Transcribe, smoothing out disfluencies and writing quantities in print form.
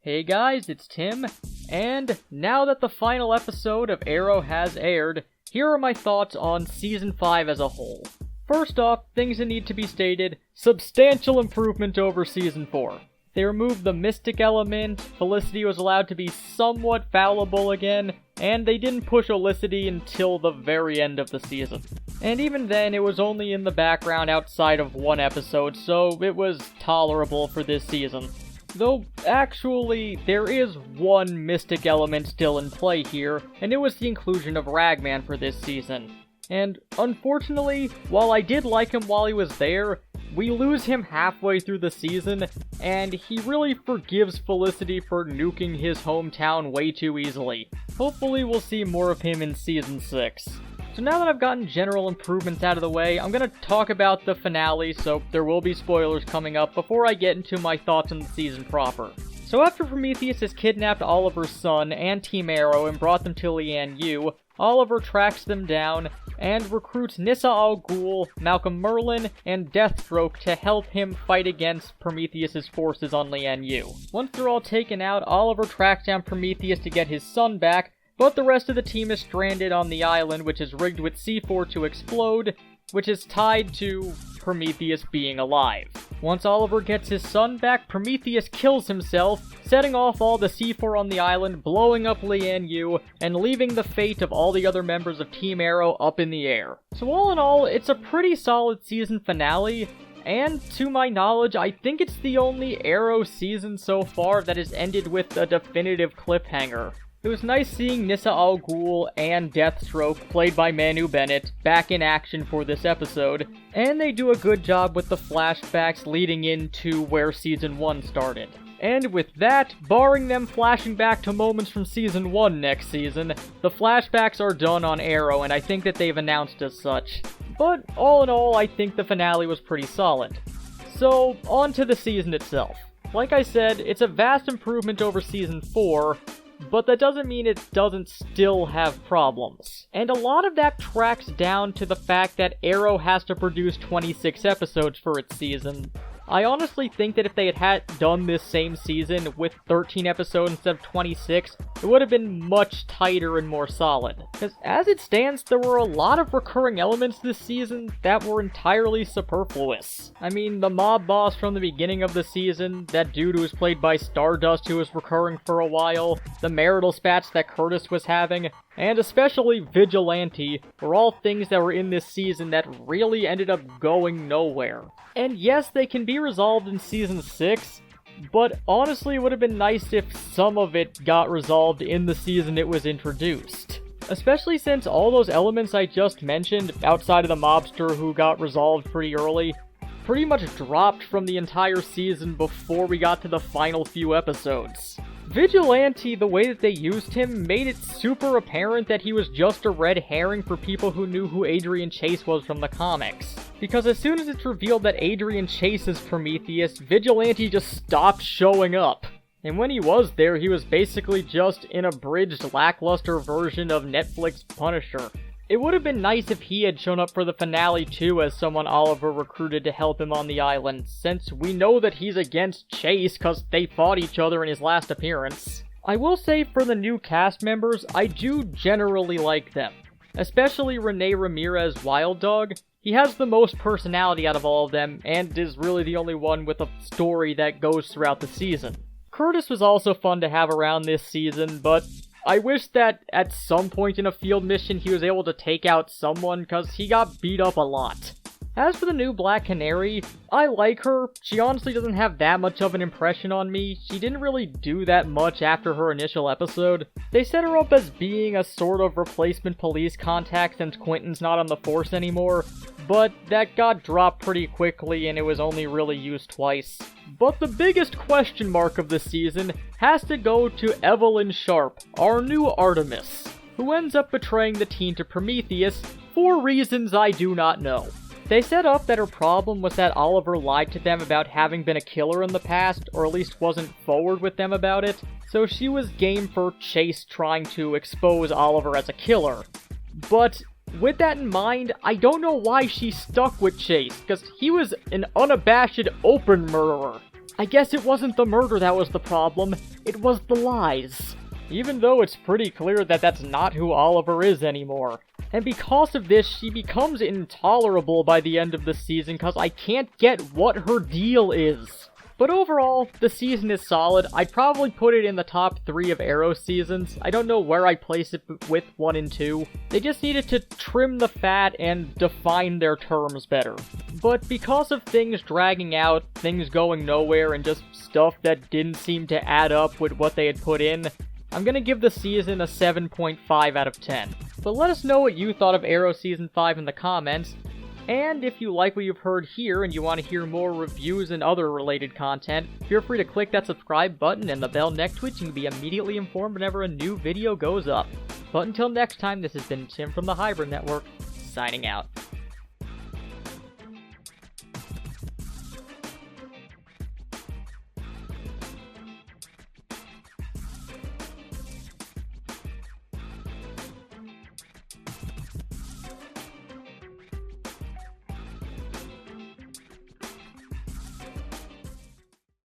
Hey guys, it's Tim, and now that the final episode of Arrow has aired, here are my thoughts on Season 5 as a whole. First off, things that need to be stated, substantial improvement over Season 4. They removed the mystic element, Felicity was allowed to be somewhat fallible again, and they didn't push Olicity until the very end of the season. And even then, it was only in the background outside of one episode, so it was tolerable for this season. Though, actually, there is one mystic element still in play here, and it was the inclusion of Ragman for this season. And, unfortunately, while I did like him while he was there, we lose him halfway through the season, and he really forgives Felicity for nuking his hometown way too easily. Hopefully we'll see more of him in Season 6. So now that I've gotten general improvements out of the way, I'm gonna talk about the finale, so there will be spoilers coming up before I get into my thoughts on the season proper. So after Prometheus has kidnapped Oliver's son and Team Arrow and brought them to Lian Yu, Oliver tracks them down and recruits Nyssa Al Ghul, Malcolm Merlin, and Deathstroke to help him fight against Prometheus' forces on Lian Yu. Once they're all taken out, Oliver tracks down Prometheus to get his son back, but the rest of the team is stranded on the island, which is rigged with C4 to explode, which is tied to Prometheus being alive. Once Oliver gets his son back, Prometheus kills himself, setting off all the C4 on the island, blowing up Lian Yu, and leaving the fate of all the other members of Team Arrow up in the air. So all in all, it's a pretty solid season finale, and to my knowledge, I think it's the only Arrow season so far that has ended with a definitive cliffhanger. It was nice seeing Nyssa Al Ghul and Deathstroke, played by Manu Bennett, back in action for this episode, and they do a good job with the flashbacks leading into where Season 1 started. And with that, barring them flashing back to moments from Season 1 next season, the flashbacks are done on Arrow, and I think that they've announced as such. But all in all, I think the finale was pretty solid. So, on to the season itself. Like I said, it's a vast improvement over Season 4, but that doesn't mean it doesn't still have problems. And a lot of that tracks down to the fact that Arrow has to produce 26 episodes for its season. I honestly think that if they had done this same season with 13 episodes instead of 26, it would have been much tighter and more solid. Because as it stands, there were a lot of recurring elements this season that were entirely superfluous. I mean, the mob boss from the beginning of the season, that dude who was played by Stardust who was recurring for a while, the marital spats that Curtis was having, and especially Vigilante, were all things that were in this season that really ended up going nowhere. And yes, they can be resolved in Season 6, but honestly it would have been nice if some of it got resolved in the season it was introduced. Especially since all those elements I just mentioned, outside of the mobster who got resolved pretty early, pretty much dropped from the entire season before we got to the final few episodes. Vigilante, the way that they used him, made it super apparent that he was just a red herring for people who knew who Adrian Chase was from the comics. Because as soon as it's revealed that Adrian Chase is Prometheus, Vigilante just stopped showing up. And when he was there, he was basically just an abridged, lackluster version of Netflix Punisher. It would have been nice if he had shown up for the finale too as someone Oliver recruited to help him on the island, since we know that he's against Chase cause they fought each other in his last appearance. I will say for the new cast members, I do generally like them. Especially Rene Ramirez Wild Dog. He has the most personality out of all of them, and is really the only one with a story that goes throughout the season. Curtis was also fun to have around this season, but I wish that at some point in a field mission he was able to take out someone, cause he got beat up a lot. As for the new Black Canary, I like her. She honestly doesn't have that much of an impression on me. She didn't really do that much after her initial episode. They set her up as being a sort of replacement police contact since Quentin's not on the force anymore, but that got dropped pretty quickly and it was only really used twice. But the biggest question mark of the season has to go to Evelyn Sharp, our new Artemis, who ends up betraying the teen to Prometheus for reasons I do not know. They set up that her problem was that Oliver lied to them about having been a killer in the past, or at least wasn't forward with them about it, so she was game for Chase trying to expose Oliver as a killer. But with that in mind, I don't know why she stuck with Chase, because he was an unabashed open murderer. I guess it wasn't the murder that was the problem, it was the lies. Even though it's pretty clear that that's not who Oliver is anymore. And because of this, she becomes intolerable by the end of the season because I can't get what her deal is. But overall, the season is solid. I'd probably put it in the top 3 of Arrow seasons. I don't know where I place it with 1 and 2. They just needed to trim the fat and define their terms better. But because of things dragging out, things going nowhere, and just stuff that didn't seem to add up with what they had put in, I'm gonna give the season a 7.5 out of 10. But let us know what you thought of Arrow Season 5 in the comments. And if you like what you've heard here and you want to hear more reviews and other related content, feel free to click that subscribe button and the bell next to it so you can be immediately informed whenever a new video goes up. But until next time, this has been Tim from the Hybrid Network, signing out.